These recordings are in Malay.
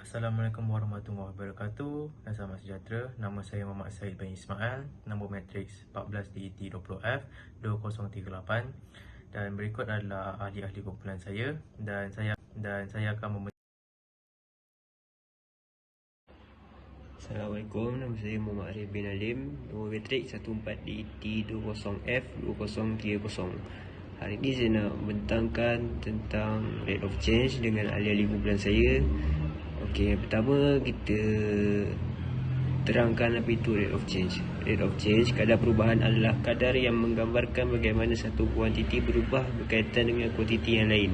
Assalamualaikum warahmatullahi wabarakatuh dan selamat sejahtera. Nama saya Muhammad Said bin Ismail, nombor matriks 14 DET 20F 2038 dan berikut adalah ahli-ahli kumpulan saya dan saya akan Assalamualaikum, nama saya Muhammad Arif bin Alim, nombor matrik 14DT 20F 2030. Hari ini saya nak membentangkan tentang rate of change dengan ahli-ahli kumpulan saya. Okey, yang pertama kita terangkan apa itu rate of change. Rate of change, kadar perubahan adalah kadar yang menggambarkan bagaimana satu kuantiti berubah berkaitan dengan kuantiti yang lain.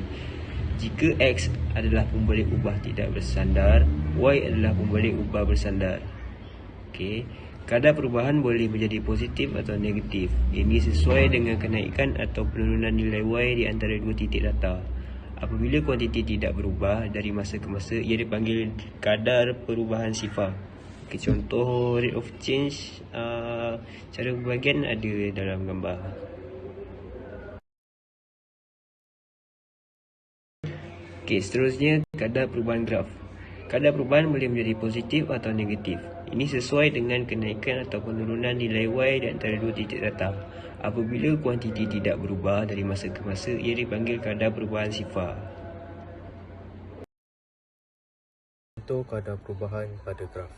Jika X adalah pembalik ubah tidak bersandar, Y adalah pembalik ubah bersandar. Okey, kadar perubahan boleh menjadi positif atau negatif. Ini sesuai dengan kenaikan atau penurunan nilai Y di antara dua titik data. Apabila kuantiti tidak berubah dari masa ke masa, ia dipanggil kadar perubahan sifar. Okey, contoh rate of change cara pembagian ada dalam gambar. Okey, seterusnya kadar perubahan graf. Kadar perubahan boleh menjadi positif atau negatif. Ini sesuai dengan kenaikan atau penurunan nilai Y di antara dua titik data. Apabila kuantiti tidak berubah dari masa ke masa, ia dipanggil kadar perubahan sifar. Contoh kadar perubahan pada graf.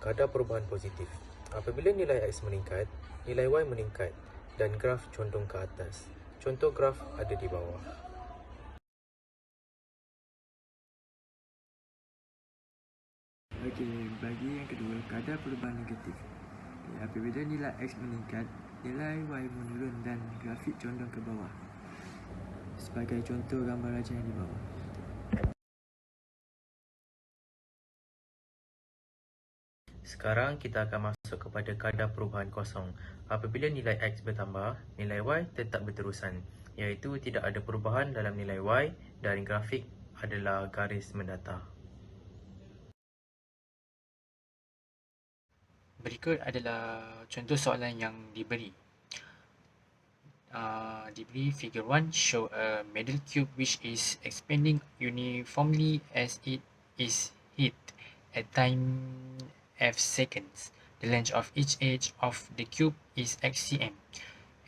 Kadar perubahan positif. Apabila nilai X meningkat, nilai Y meningkat dan graf condong ke atas. Contoh graf ada di bawah. Okey, bagi yang kedua, kadar perubahan negatif. Apabila nilai X meningkat, nilai Y menurun dan grafik condong ke bawah. Sebagai contoh gambar raja yang di bawah. Sekarang kita akan masuk kepada kadar perubahan kosong. Apabila nilai X bertambah, nilai Y tetap berterusan, iaitu tidak ada perubahan dalam nilai Y dan grafik adalah garis mendatar. Berikut adalah contoh soalan yang diberi. Diberi figure 1 show a metal cube which is expanding uniformly as it is hit at time f seconds. The length of each edge of the cube is x cm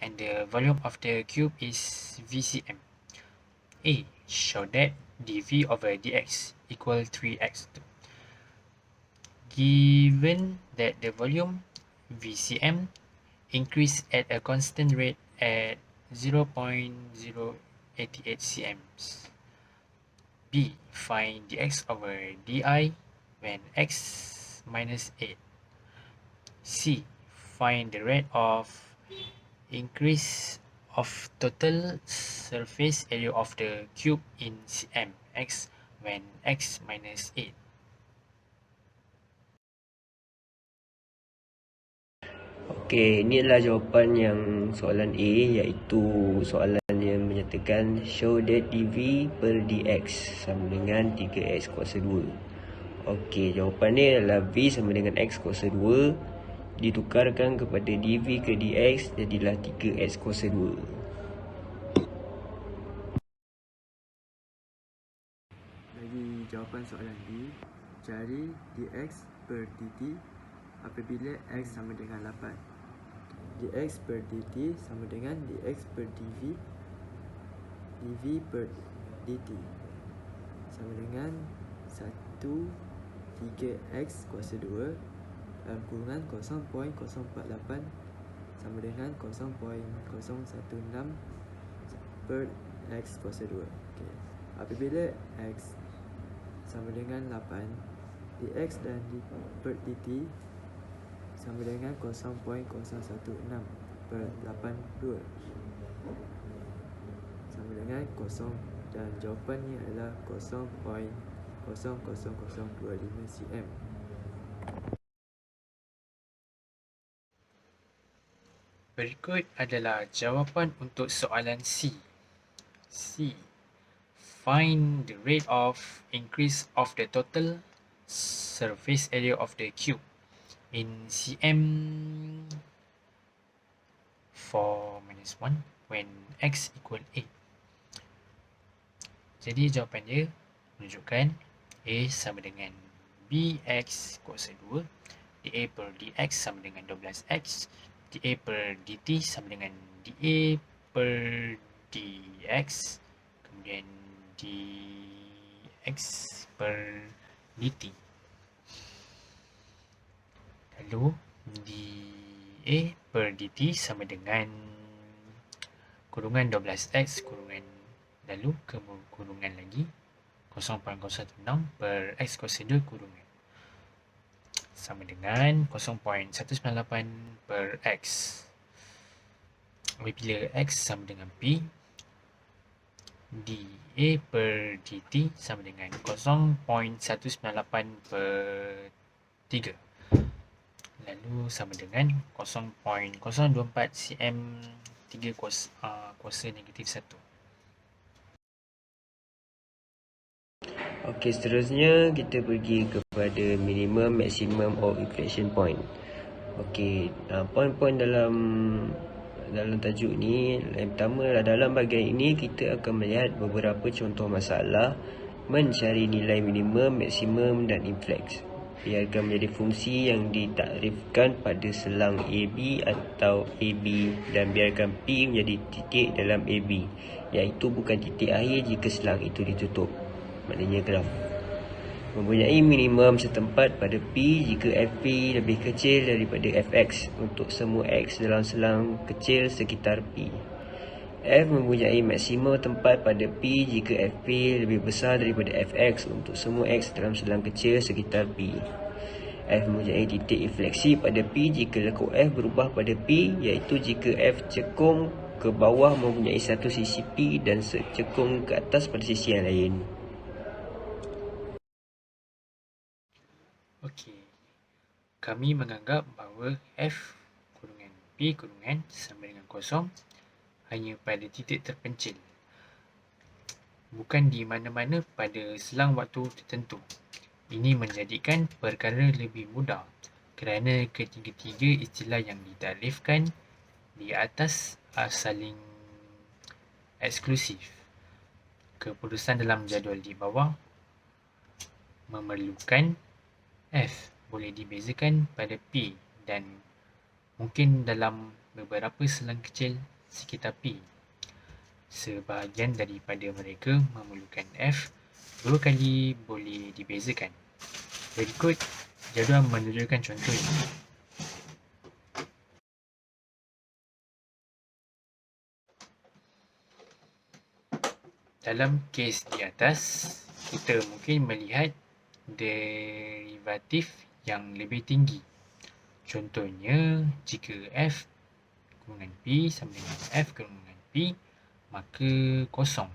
and the volume of the cube is v cm. A. Show that dv over dx equal 3x. Given that the volume VCM increase at a constant rate at 0.088 cm. B. Find dx over di when x minus 8. C. Find the rate of increase of total surface area of the cube in cm x when x minus 8. Okey, ini adalah jawapan yang soalan A, iaitu soalan yang menyatakan show that dv per dx sama dengan 3x kuasa 2. Okey, jawapan ni adalah v sama dengan x kuasa 2 ditukarkan kepada dv ke dx jadilah 3x kuasa 2. Bagi jawapan soalan B, cari dx per dt apabila x sama dengan 8. Dx per dt sama dengan dx per dv, dv per dt sama dengan 1 3x kuasa 2 dalam kurungan 0.048 sama dengan 0.016 per x kuasa 2. Okay. Apabila x sama dengan 8, dx dan per dt sama dengan 0.016 per 82 sama dengan 0, dan jawapannya adalah 0.00025 cm. Berikut adalah jawapan untuk soalan C. C. Find the rate of increase of the total surface area of the cube in cm 4-1 when x equal 8. Jadi jawapan dia menunjukkan A sama dengan Bx kuasa 2, dA per dx sama dengan 12x, dA per dt sama dengan dA per dx, kemudian dx per dt. Lalu dA per dt sama dengan kurungan 12x kurungan, lalu kurungan lagi 0.016 per x kuasa 2 kurungan sama dengan 0.198 per x. Apabila x sama dengan P, dA per dt sama dengan 0.198 per 3. Lalu sama dengan 0.024 cm 3 kuasa negatif 1. Okey, seterusnya kita pergi kepada minimum, maximum or inflection point. Okey, poin-poin dalam tajuk ni, yang pertama adalah dalam bahagian ini kita akan melihat beberapa contoh masalah mencari nilai minimum, maksimum dan inflex. Biarkan menjadi fungsi yang ditakrifkan pada selang AB atau AB dan biarkan P menjadi titik dalam AB, iaitu bukan titik akhir jika selang itu ditutup. Maknanya graf mempunyai minimum setempat pada P jika Fp lebih kecil daripada Fx untuk semua X dalam selang kecil sekitar P. F mempunyai maksimum tempat pada P jika Fp lebih besar daripada Fx untuk semua X dalam selang kecil sekitar P. F mempunyai titik infleksi pada P jika lekuk F berubah pada P, iaitu jika F cekung ke bawah mempunyai satu sisi P dan cekung ke atas pada sisi yang lain. Okey, kami menganggap bahawa F kurungan P kurungan sama dengan kosong hanya pada titik terpencil, bukan di mana-mana pada selang waktu tertentu. Ini menjadikan perkara lebih mudah kerana ketiga-tiga istilah yang ditakrifkan di atas saling eksklusif. Keputusan dalam jadual di bawah memerlukan F boleh dibezakan pada P dan mungkin dalam beberapa selang kecil sekitar P. Sebahagian daripada mereka memerlukan F 2 kali boleh dibezakan. Berikut jadual menunjukkan contoh ini. Dalam kes di atas, kita mungkin melihat derivatif yang lebih tinggi. Contohnya, jika F kurungan P sama dengan F kurungan P, maka kosong.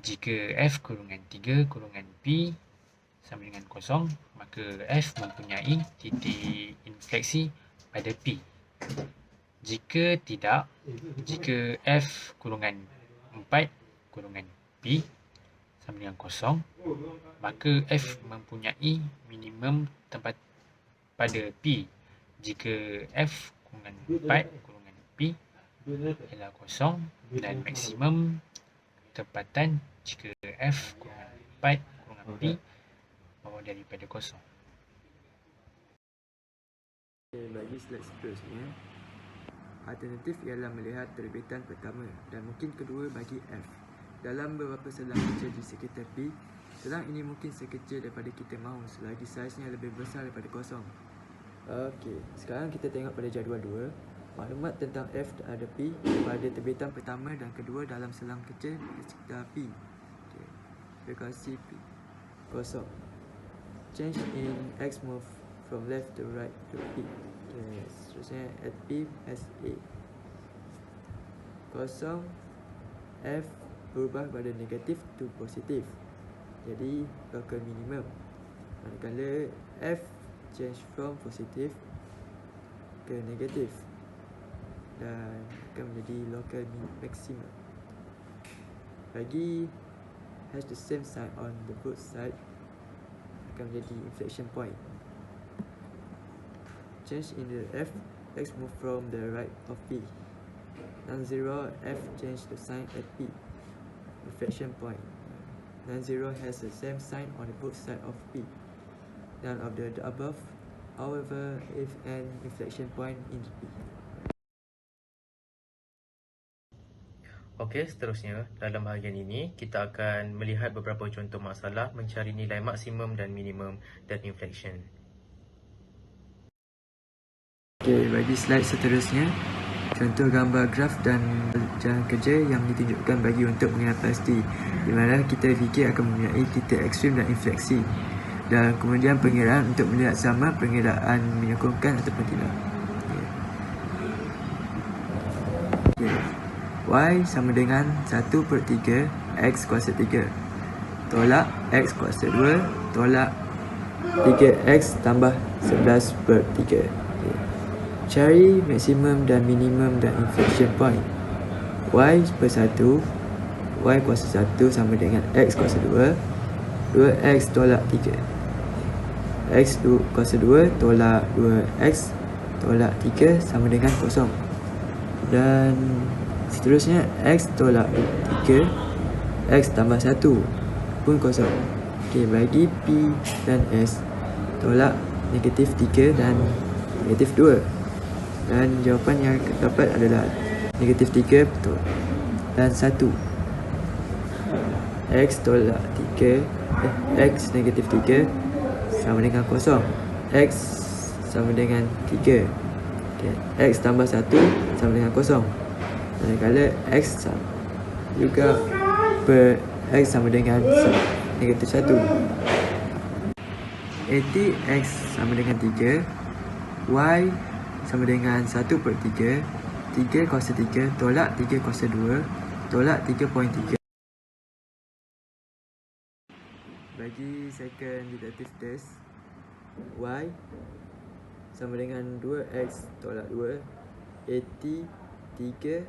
Jika F kurungan 3 kurungan P sama dengan kosong, maka F mempunyai titik infleksi pada P. Jika tidak, jika F kurungan 4 kurungan P sama dengan kosong, maka F mempunyai minimum tempat pada P. Jika F kurungan 4 kurungan P ialah kosong dan maksimum tempatan jika F kurungan 4 kurungan P bawah daripada kosong. Bagi slide seterusnya, alternatif ialah melihat terbitan pertama dan mungkin kedua bagi F. Dalam beberapa selang kecil di sekitar P, selang ini mungkin sekecil daripada kita mahu selagi saiznya lebih besar daripada kosong. Okey, sekarang kita tengok pada jadual 2. Maklumat tentang F ada P pada terbitan pertama dan kedua dalam selang kecil di sekitar P. Okay. Frekuensi P kosong. Change in X move from left to right to P. Okay. Seterusnya at P as A. Kosong F berubah pada negatif to positif, jadi local minimum. Manakala F change from positif ke negatif dan akan menjadi local maximum. Bagi has the same sign on the both side akan menjadi inflection point. Change in the F, X move from the right of P. Non-zero F change the sign at P. Inflection point. non-zero has the same sign on both sides of P. None of the above, however, if an inflection point in P. Okey, seterusnya dalam bahagian ini kita akan melihat beberapa contoh masalah mencari nilai maksimum dan minimum dan inflection. Okey, bagi slide seterusnya, contoh gambar graf dan jalan kerja yang ditunjukkan bagi untuk mengenal pasti, di mana kita fikir akan mempunyai titik ekstrim dan infleksi, dan kemudian pengiraan untuk melihat sama pengiraan menyokongkan ataupun tidak. Okay. Y sama dengan 1/3 X kuasa 3 tolak X kuasa 2 tolak 3X tambah 11/3. Okay. Cari maksimum dan minimum dan inflection point. Y per 1, Y kuasa 1 sama dengan X kuasa 2, 2X tolak 3. X kuasa 2 tolak 2X tolak 3 sama dengan 0. Dan seterusnya X tolak 3, X tambah 1 pun 0. Okey, bagi P dan S, tolak negatif 3 dan negatif 2. Dan jawapan yang dapat adalah negatif 3 betul. Dan 1. X tolak 3, X negatif 3 sama dengan 0. X sama dengan 3. Okay. X tambah 1 sama dengan 0. Manakala X juga per X sama dengan negatif 1. 80X sama dengan 3, Y sama dengan 1/3, 3 kuasa 3 tolak 3 kuasa 2 tolak 3.3. Bagi second deductive test, Y sama dengan 2X tolak 2, 80, 3,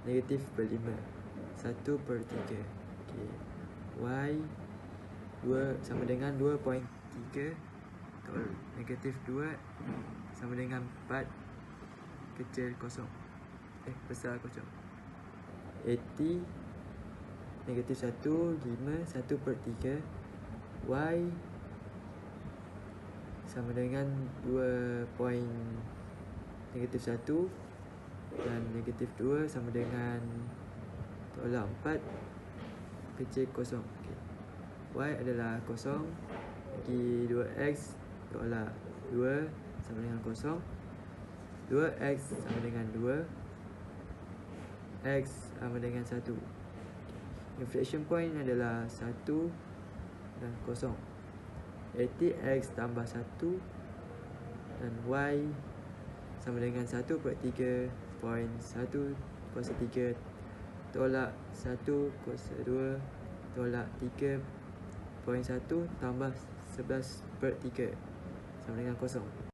negatif per 5, 1/3. Okay. Y 2 sama dengan 2.3 tolak negatif 2 sama dengan 4 kecil kosong, besar kosong. 80, negatif 1, 5, 1/3. Y sama dengan 2 negatif 1 dan negatif 2 sama dengan tolak 4 kecil kosong. Okay. Y adalah kosong. Bagi 2X tolak 2 sama dengan kosong. 2X sama dengan 2, X sama dengan 1. Inflection point adalah 1 dan kosong. 80X tambah 1 dan Y sama dengan 1/3 1 kuasa 3 tolak 1 kuasa 2 tolak 3.1 tambah 11/3 sama dengan kosong.